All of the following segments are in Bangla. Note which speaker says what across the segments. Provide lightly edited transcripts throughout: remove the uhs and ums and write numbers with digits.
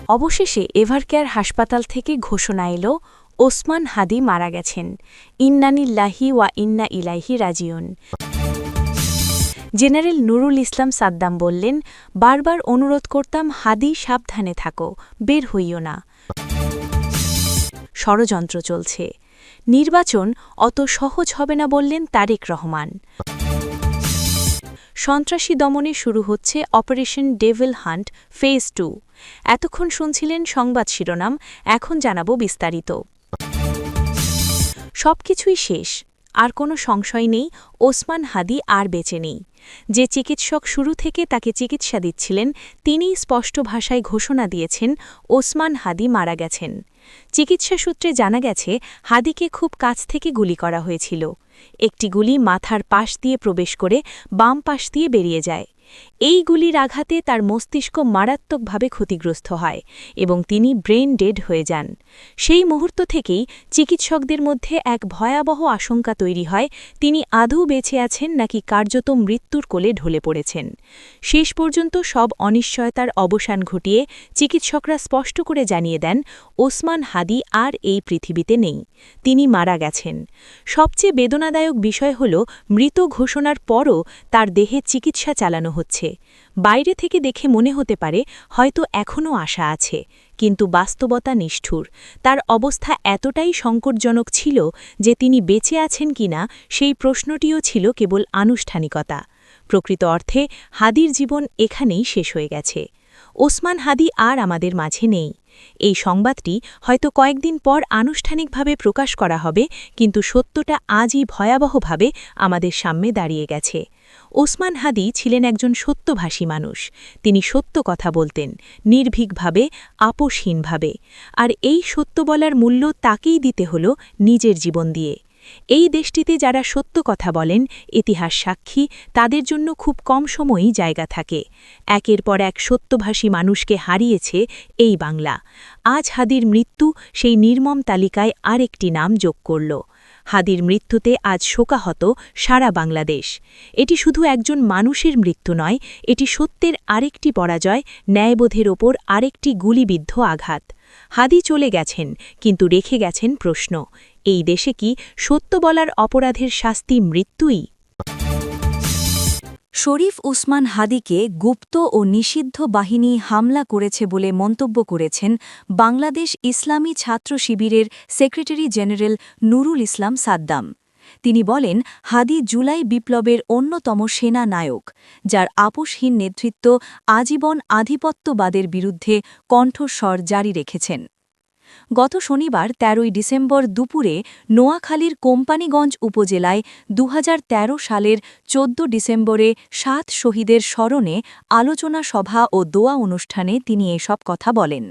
Speaker 1: অবশেষে এভারকেয়ার হাসপাতাল থেকে ঘোষণা এলো ওসমান হাদি মারা গেছেন। ইন্নানিল্লাহি ওয়া ইন্না ইলাইহি রাজিউন। জেনারেল নুরুল ইসলাম সাদ্দাম বললেন, বারবার অনুরোধ করতাম হাদি সাবধানে থাকো, বের হইও না। ষড়যন্ত্র চলছে। নির্বাচন অত সহজ হবে না বললেন তারেক রহমান। সন্ত্রাসী দমনে শুরু হচ্ছে অপারেশন ডেভিল হান্ট ফেজ 2। এতক্ষণ শুনছিলেন সংবাদ শিরোনাম, এখন জানাব বিস্তারিত। সবকিছুই শেষ, আর কোনো সংশয় নেই, ওসমান হাদি আর বেঁচে নেই। যে চিকিৎসক শুরু থেকে তাকে চিকিৎসা দিচ্ছিলেন তিনিই স্পষ্ট ভাষায় ঘোষণা দিয়েছেন ওসমান হাদি মারা গেছেন। চিকিৎসা সূত্রে জানা গেছে, হাদিকে খুব কাছ থেকে গুলি করা হয়েছিল। একটি গুলি মাথার পাশ দিয়ে প্রবেশ করে বাম পাশ দিয়ে বেরিয়ে যায়। এই গুলির আঘাতে তার মস্তিষ্ক মারাত্মকভাবে ক্ষতিগ্রস্ত হয় এবং তিনি ব্রেন ডেড হয়ে যান। সেই মুহূর্ত থেকেই চিকিৎসকদের মধ্যে এক ভয়াবহ আশঙ্কা তৈরি হয়, তিনি আদৌ বেঁচে আছেন নাকি কার্যত মৃত্যুর কোলে ঢলে পড়েছেন। শেষ পর্যন্ত সব অনিশ্চয়তার অবসান ঘটিয়ে চিকিৎসকরা স্পষ্ট করে জানিয়ে দেন, ওসমান হাদি আর এই পৃথিবীতে নেই, তিনি মারা গেছেন। সবচেয়ে বেদনাদায়ক বিষয় হল, মৃত ঘোষণার পরও তার দেহে চিকিৎসা চালানো হচ্ছে। বাইরে থেকে দেখে মনে হতে পারে হয়তো এখনও আশা আছে, কিন্তু বাস্তবতা নিষ্ঠুর। তার অবস্থা এতটাই সংকটজনক ছিল যে তিনি বেঁচে আছেন কিনা সেই প্রশ্নটিও ছিল কেবল আনুষ্ঠানিকতা। প্রকৃত অর্থে হাদির জীবন এখানেই শেষ হয়ে গেছে। ওসমান হাদি আর আমাদের মাঝে নেই। এই সংবাদটি হয়তো কয়েকদিন পর আনুষ্ঠানিকভাবে প্রকাশ করা হবে, কিন্তু সত্যটা আজই ভয়াবহভাবে আমাদের সামনে দাঁড়িয়ে গেছে। ওসমান হাদি ছিলেন একজন সত্যভাষী মানুষ। তিনি সত্য কথা বলতেন, নির্ভীকভাবে, আপোষহীনভাবে। আর এই সত্য বলার মূল্য তাকেই দিতে হল নিজের জীবন দিয়ে। এই দেশটিতে যারা সত্য কথা বলেন, ইতিহাস সাক্ষী, তাদের জন্য খুব কম সময়ই জায়গা থাকে। একের পর এক সত্যভাষী মানুষকে হারিয়েছে এই বাংলা। আজ হাদির মৃত্যু সেই নির্মম তালিকায় আরেকটি নাম যোগ করল। হাদির মৃত্যুতে আজ শোকাহত সারা বাংলাদেশ। এটি শুধু একজন মানুষের মৃত্যু নয়, এটি সত্যের আরেকটি পরাজয়, ন্যায়বোধের ওপর আরেকটি গুলিবিদ্ধ আঘাত। হাদি চলে গেছেন, কিন্তু রেখে গেছেন প্রশ্ন, এই দেশে কি সত্য বলার অপরাধের শাস্তি মৃত্যুই?
Speaker 2: শরীফ উসমান হাদিকে গুপ্ত ও নিষিদ্ধ বাহিনী হামলা করেছে বলে মন্তব্য করেছেন বাংলাদেশ ইসলামী ছাত্র শিবিরের সেক্রেটারি জেনারেল নুরুল ইসলাম সাদ্দাম। তিনি বলেন, হাদি জুলাই বিপ্লবের অন্যতম সেনা নায়ক, যার আপোষহীন নেতৃত্ব আজীবন আধিপত্যবাদের বিরুদ্ধে কণ্ঠস্বর জারি রেখেছেন। গত শনিবার ১৩ ডিসেম্বর দুপুরে নোয়াখালীর কোম্পানীগঞ্জ উপজেলায় ২০১৩ সালের ১৪ ডিসেম্বরে ৭ শহীদের স্মরণে আলোচনা সভা ও দোয়া অনুষ্ঠানে তিনি এসব কথা বলেন।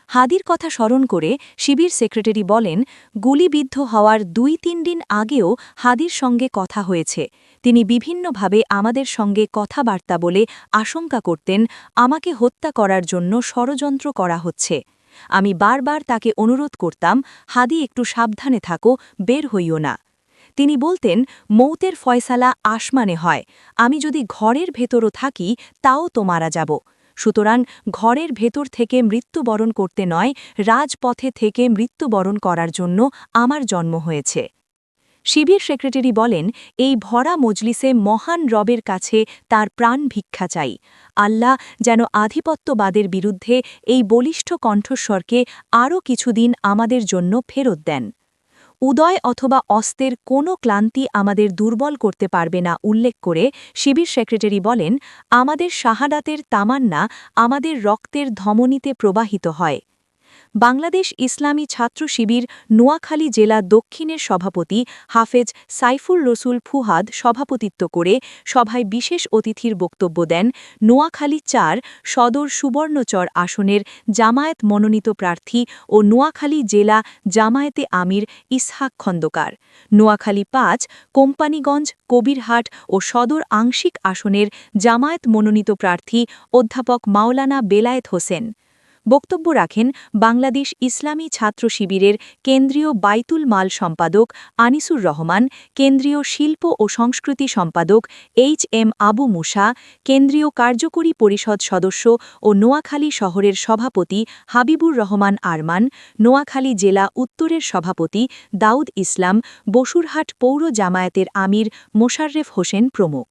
Speaker 2: হাদির কথা স্মরণ করে শিবির সেক্রেটারি বলেন, গুলিবিদ্ধ হওয়ার ২-৩ দিন আগেও হাদির সঙ্গে কথা হয়েছে। তিনি বিভিন্নভাবে আমাদের সঙ্গে কথাবার্তা বলে আশঙ্কা করতেন আমাকে হত্যা করার জন্য ষড়যন্ত্র করা হচ্ছে। আমি বারবার তাকে অনুরোধ করতাম, হাদি একটু সাবধানে থাকো, বের হইও না। তিনি বলতেন, মৌতের ফয়সালা আসমানে হয়, আমি যদি ঘরের ভেতরও থাকি তাও তো মারা যাব। সুতরাং ঘরের ভেতর থেকে মৃত্যুবরণ করতে নয়, রাজপথে থেকে মৃত্যুবরণ করার জন্য আমার জন্ম হয়েছে। শিবির সেক্রেটারি বলেন, এই ভরা মজলিসে মহান রবের কাছে তার প্রাণ ভিক্ষা চাই। আল্লাহ যেন আধিপত্যবাদের বিরুদ্ধে এই বলিষ্ঠ কণ্ঠস্বরকে আরও কিছুদিন আমাদের জন্য ফেরত দেন। উদয় অথবা অস্তের কোনো ক্লান্তি আমাদের দুর্বল করতে পারবে না উল্লেখ করে শিবির সেক্রেটারি বলেন, আমাদের শাহাদাতের তামান্না আমাদের রক্তের ধমনীতে প্রবাহিত হয়। বাংলাদেশ ইসলামী ছাত্র শিবির নোয়াখালী জেলা দক্ষিণের সভাপতি হাফেজ সাইফুর রসুল ফুহাদ সভাপতিত্ব করে সভায় বিশেষ অতিথির বক্তব্য দেন নোয়াখালী ৪ সদর সুবর্ণচর আসনের জামায়াত মনোনীত প্রার্থী ও নোয়াখালী জেলা জামায়াতে আমির ইসহাক খন্দকার, নোয়াখালী ৫ কোম্পানীগঞ্জ, কবিরহাট ও সদর আংশিক আসনের জামায়াত মনোনীত প্রার্থী অধ্যাপক মাওলানা বেলায়েত হোসেন, বক্তব্য রাখেন বাংলাদেশ ইসলামী ছাত্র শিবিরের কেন্দ্রীয় বাইতুল মাল সম্পাদক আনিসুর রহমান, কেন্দ্রীয় শিল্প ও সংস্কৃতি সম্পাদক HM আবু মুসা, কেন্দ্রীয় কার্যকরী পরিষদ সদস্য ও নোয়াখালী শহরের সভাপতি হাবিবুর রহমান আরমান, নোয়াখালী জেলা উত্তরের সভাপতি দাউদ ইসলাম, বসুরহাট পৌর জামায়াতের আমির মোশাররেফ হোসেন প্রমুখ।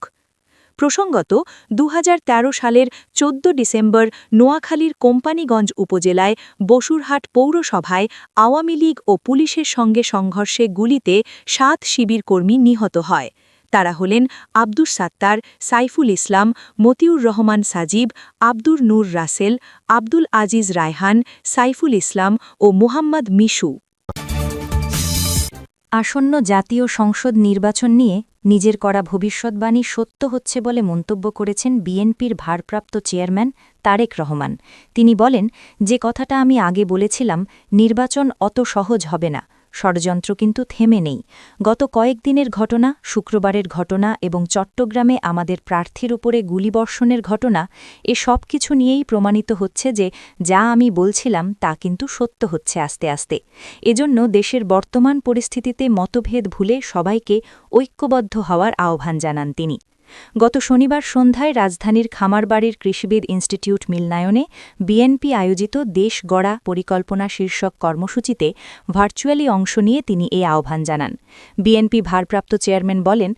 Speaker 2: প্রসঙ্গত ২০১৩ সালের ১৪ ডিসেম্বর নোয়াখালীর কোম্পানীগঞ্জ উপজেলায় বসুরহাট পৌরসভায় আওয়ামী লীগ ও পুলিশের সঙ্গে সংঘর্ষে গুলিতে ৭ শিবির কর্মী নিহত হয়। তারা হলেন আব্দুস সাত্তার, সাইফুল ইসলাম, মতিউর রহমান সাজিব, আব্দুর নূর রাসেল, আব্দুল আজিজ রায়হান, সাইফুল ইসলাম ও মুহাম্মদ মিশু। আসন্ন জাতীয় সংসদ নির্বাচন নিয়ে নিজের করা ভবিষ্যৎবাণী সত্য হচ্ছে বলে মন্তব্য করেছেন বিএনপির ভারপ্রাপ্ত চেয়ারম্যান তারেক রহমান। তিনি বলেন, যে কথাটা আমি আগে বলেছিলাম, নির্বাচন অত সহজ হবে না, ষড়যন্ত্র কিন্তু থেমে নেই। গত কয়েকদিনের ঘটনা, শুক্রবারের ঘটনা এবং চট্টগ্রামে আমাদের প্রার্থীর উপরে গুলিবর্ষণের ঘটনা, এ সব কিছু নিয়েই প্রমাণিত হচ্ছে যে যা আমি বলছিলাম তা কিন্তু সত্য হচ্ছে আস্তে আস্তে। এজন্য দেশের বর্তমান পরিস্থিতিতে মতভেদ ভুলে সবাইকে ঐক্যবদ্ধ হওয়ার আহ্বান জানান তিনি। গত শনিবার সন্ধ্যায় রাজধানীর খামারবাড়ির কৃষিবিদ ইনস্টিটিউট মিলনায়নে বিএনপি আয়োজিত দেশ গড়া পরিকল্পনা শীর্ষক কর্মসূচিতে ভার্চুয়ালি অংশ নিয়ে তিনি এ আহ্বান জানান। বিএনপি ভারপ্রাপ্ত চেয়ারম্যান বলেন,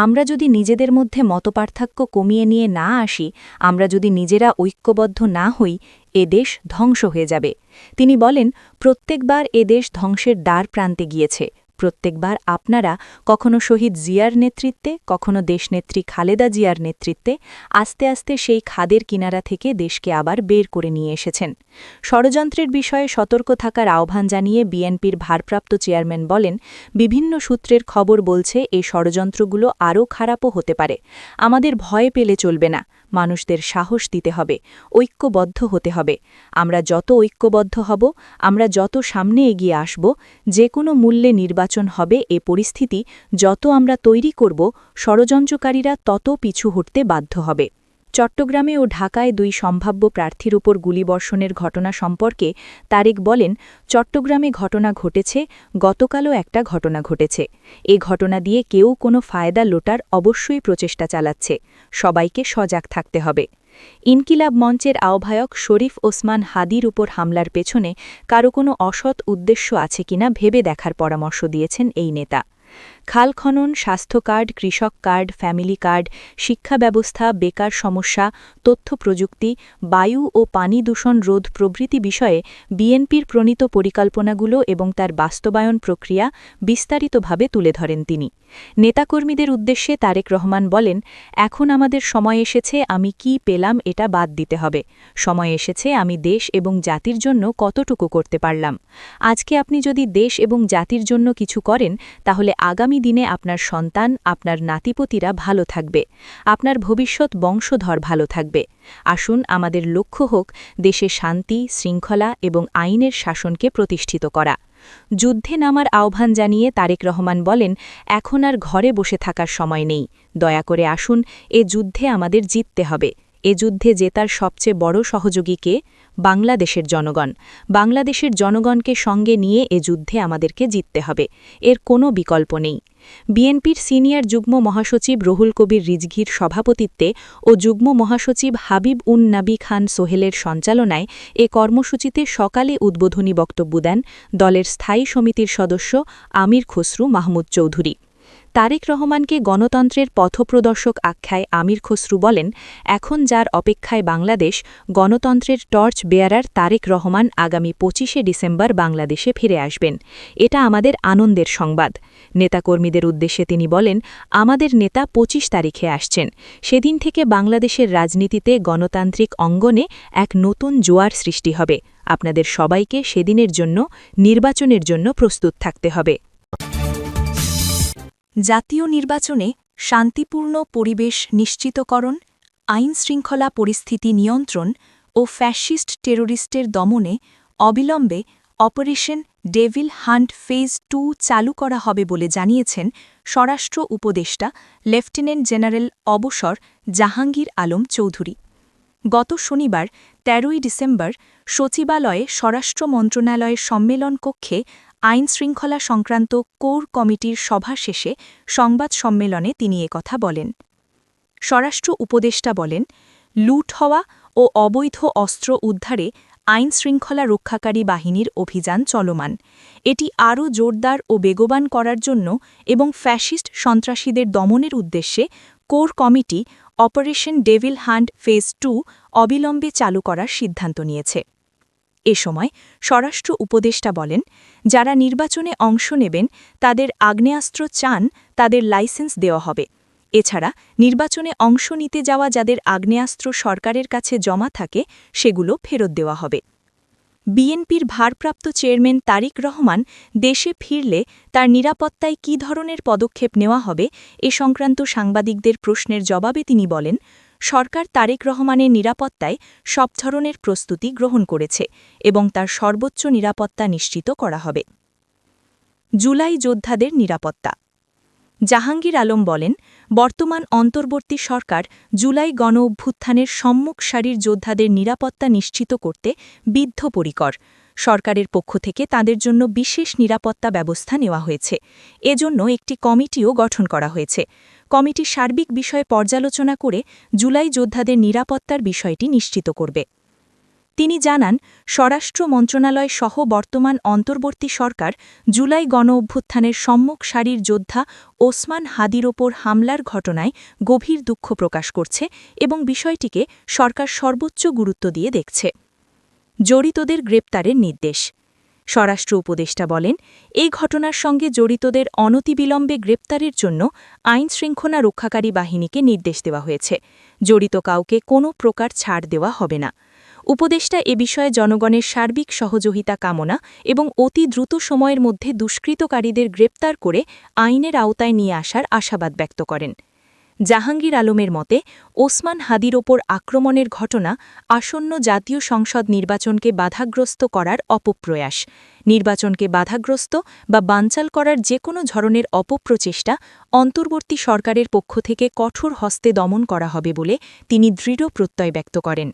Speaker 2: আমরা যদি নিজেদের মধ্যে মতপার্থক্য কমিয়ে নিয়ে না আসি, আমরা যদি নিজেরা ঐক্যবদ্ধ না হই, এ দেশ ধ্বংস হয়ে যাবে। তিনি বলেন, প্রত্যেকবার এ দেশ ধ্বংসের দ্বার প্রান্তে গিয়েছে। প্রত্যেকবার আপনারা কখনো শহীদ জিয়ার নেতৃত্বে, কখনো দেশনেত্রী খালেদা জিয়ার নেতৃত্বে আস্তে আস্তে সেই খাদের কিনারা থেকে দেশকে আবার বের করে নিয়ে এসেছেন। ষড়যন্ত্রের বিষয়ে সতর্ক থাকার আহ্বান জানিয়ে বিএনপির ভারপ্রাপ্ত চেয়ারম্যান বলেন, বিভিন্ন সূত্রের খবর বলছে এই ষড়যন্ত্রগুলো আরও খারাপও হতে পারে। আমাদের ভয় পেলে চলবে না, মানুষদের সাহস দিতে হবে, ঐক্যবদ্ধ হতে হবে। আমরা যত ঐক্যবদ্ধ হব, আমরা যত সামনে এগিয়ে আসব, যে কোনো মূল্যে নির্বাচন হবে, এ পরিস্থিতি যত আমরা তৈরি করব, ষড়যন্ত্রকারীরা তত পিছু হটতে বাধ্য হবে। চট্টগ্রামে ও ঢাকায় ২ সম্ভাব্য প্রার্থীর উপর গুলিবর্ষণের ঘটনা সম্পর্কে তারেক বলেন, চট্টগ্রামে ঘটনা ঘটেছে, গতকালও একটা ঘটনা ঘটেছে। এ ঘটনা দিয়ে কেউ কোনো ফায়দা লোটার অবশ্যই প্রচেষ্টা চালাচ্ছে। সবাইকে সজাগ থাকতে হবে। ইনকিলাব মঞ্চের আহ্বায়ক শরীফ ওসমান হাদির উপর হামলার পেছনে কারো কোনো অসৎ উদ্দেশ্য আছে কিনা ভেবে দেখার পরামর্শ দিয়েছেন এই নেতা। খাল খনন, স্বাস্থ্য কার্ড, কৃষক কার্ড, ফ্যামিলি কার্ড, শিক্ষা ব্যবস্থা, বেকার সমস্যা, তথ্য প্রযুক্তি, বায়ু ও পানি দূষণ রোধ প্রভৃতি বিষয়ে বিএনপির প্রণীত পরিকল্পনাগুলো এবং তার বাস্তবায়ন প্রক্রিয়া বিস্তারিতভাবে তুলে ধরেন তিনি। নেতাকর্মীদের উদ্দেশ্যে তারেক রহমান বলেন, এখন আমাদের সময় এসেছে আমি কি পেলাম এটা বাদ দিতে হবে। সময় এসেছে আমি দেশ এবং জাতির জন্য কতটুকু করতে পারলাম। আজকে আপনি যদি দেশ এবং জাতির জন্য কিছু করেন, তাহলে আগামী দিনে আপনার সন্তান, আপনার নাতিপতিরা ভালো থাকবে, আপনার ভবিষ্যৎ বংশধর ভালো থাকবে। আসুন আমাদের লক্ষ্য হোক দেশে শান্তি, শৃঙ্খলা এবং আইনের শাসনকে প্রতিষ্ঠিত করা। যুদ্ধে নামার আহ্বান জানিয়ে তারেক রহমান বলেন, এখন আর ঘরে বসে থাকার সময় নেই। দয়া করে আসুন, এ যুদ্ধে আমাদের জিততে হবে। এ যুদ্ধে জেতার সবচেয়ে বড় সহযোগী কে? বাংলাদেশের জনগণ। বাংলাদেশের জনগণকে সঙ্গে নিয়ে এ যুদ্ধে আমাদেরকে জিততে হবে, এর কোনো বিকল্প নেই। বিএনপির সিনিয়র যুগ্ম মহাসচিব রুহুল কবির রিজভীর সভাপতিত্বে ও যুগ্ম মহাসচিব হাবিব উন নাবি খান সোহেলের সঞ্চালনায় এ কর্মসূচিতে সকালে উদ্বোধনী বক্তব্য দেন দলের স্থায়ী সমিতির সদস্য আমির খসরু মাহমুদ চৌধুরী। তারেক রহমানকে গণতন্ত্রের পথপ্রদর্শক আখ্যায় আমির খসরু বলেন, এখন যার অপেক্ষায় বাংলাদেশ, গণতন্ত্রের টর্চ বেয়ারার তারেক রহমান আগামী ২৫শে ডিসেম্বর বাংলাদেশে ফিরে আসবেন। এটা আমাদের আনন্দের সংবাদ। নেতাকর্মীদের উদ্দেশ্যে তিনি বলেন, আমাদের নেতা ২৫ তারিখে আসছেন। সেদিন থেকে বাংলাদেশের রাজনীতিতে গণতান্ত্রিক অঙ্গনে এক নতুন জোয়ার সৃষ্টি হবে। আপনাদের সবাইকে সেদিনের জন্য, নির্বাচনের জন্য প্রস্তুত থাকতে হবে। জাতীয় নির্বাচনে শান্তিপূর্ণ পরিবেশ নিশ্চিতকরণ, আইনশৃঙ্খলা পরিস্থিতি নিয়ন্ত্রণ ও ফ্যাসিস্ট টেরোরিস্টের দমনে অবিলম্বে অপারেশন ডেভিল হান্ট ফেজ 2 চালু করা হবে বলে জানিয়েছেন স্বরাষ্ট্র উপদেষ্টা লেফটেন্যান্ট জেনারেল অবসর জাহাঙ্গীর আলম চৌধুরী।
Speaker 1: গত শনিবার ১৩ই ডিসেম্বর সচিবালয়ে স্বরাষ্ট্র মন্ত্রণালয়ের সম্মেলন কক্ষে আইন শৃঙ্খলা সংক্রান্ত কোর কমিটির সভা শেষে সংবাদ সম্মেলনে তিনি একথা বলেন। স্বরাষ্ট্র উপদেষ্টা বলেন, লুট হওয়া ও অবৈধ অস্ত্র উদ্ধারে আইন শৃঙ্খলা রক্ষাকারী বাহিনীর অভিযান চলমান। এটি আরও জোরদার ও বেগবান করার জন্য এবং ফ্যাসিস্ট সন্ত্রাসীদের দমনের উদ্দেশ্যে core committee operation devil hunt phase 2 অবিলম্বে চালু করার সিদ্ধান্ত নিয়েছে। এ সময় স্বরাষ্ট্র উপদেষ্টা বলেন, যারা নির্বাচনে অংশ নেবেন তাদের আগ্নেয়াস্ত্র চান তাদের লাইসেন্স দেওয়া হবে। এছাড়া নির্বাচনে অংশ নিতে যাওয়া যাদের আগ্নেয়াস্ত্র সরকারের কাছে জমা থাকে সেগুলো ফেরত দেওয়া হবে। বিএনপির ভারপ্রাপ্ত চেয়ারম্যান তারিক রহমান দেশে ফিরলে তার নিরাপত্তায় কী ধরনের পদক্ষেপ নেওয়া হবে এ সংক্রান্ত সাংবাদিকদের প্রশ্নের জবাবে তিনি বলেন, সরকার তারেক রহমানের নিরাপত্তায় সব ধরনের প্রস্তুতি গ্রহণ করেছে এবং তার সর্বোচ্চ নিরাপত্তা নিশ্চিত করা হবে। জুলাই যোদ্ধাদের নিরাপত্তা। জাহাঙ্গীর আলম বলেন, বর্তমান অন্তর্বর্তী সরকার জুলাই গণঅভ্যুত্থানের সম্মুখ সারির যোদ্ধাদের নিরাপত্তা নিশ্চিত করতে বদ্ধপরিকর। সরকারের পক্ষ থেকে তাদের জন্য বিশেষ নিরাপত্তা ব্যবস্থা নেওয়া হয়েছে। এজন্য একটি কমিটিও গঠন করা হয়েছে। কমিটি সার্বিক বিষয়ে পর্যালোচনা করে জুলাই যোদ্ধাদের নিরাপত্তার বিষয়টি নিশ্চিত করবে। তিনি জানান, স্বরাষ্ট্র মন্ত্রণালয় সহ বর্তমান অন্তর্বর্তী সরকার জুলাই গণঅভ্যুত্থানের সম্মুখ সারির যোদ্ধা ওসমান হাদির ওপর হামলার ঘটনায় গভীর দুঃখ প্রকাশ করছে এবং বিষয়টিকে সরকার সর্বোচ্চ গুরুত্ব দিয়ে দেখছে। জড়িতদের গ্রেপ্তারের নির্দেশ। স্বরাষ্ট্র উপদেষ্টা বলেন, এই ঘটনার সঙ্গে জড়িতদের অনতিবিলম্বে গ্রেপ্তারের জন্য আইন শৃঙ্খলা রক্ষাকারী বাহিনীকে নির্দেশ দেওয়া হয়েছে। জড়িত কাউকে কোনো প্রকার ছাড় দেওয়া হবে না। উপদেষ্টা এ বিষয়ে জনগণের সার্বিক সহযোগিতা কামনা এবং অতি দ্রুত সময়ের মধ্যে দুষ্কৃতকারীদের গ্রেপ্তার করে আইনের আওতায় নিয়ে আসার আশাবাদ ব্যক্ত করেন। জাহাঙ্গীর আলমের মতে, ওসমান হাদির ওপর আক্রমণের ঘটনা আসন্ন জাতীয় সংসদ নির্বাচনকে বাধাগ্রস্ত করার অপপ্রয়াস। নির্বাচনকে বাধাগ্রস্ত বা বানচাল করার যে কোনো ধরনের অপপ্রচেষ্টা অন্তর্বর্তী সরকারের পক্ষ থেকে কঠোর হস্তে দমন করা হবে বলে তিনি দৃঢ় প্রত্যয় ব্যক্ত করেন।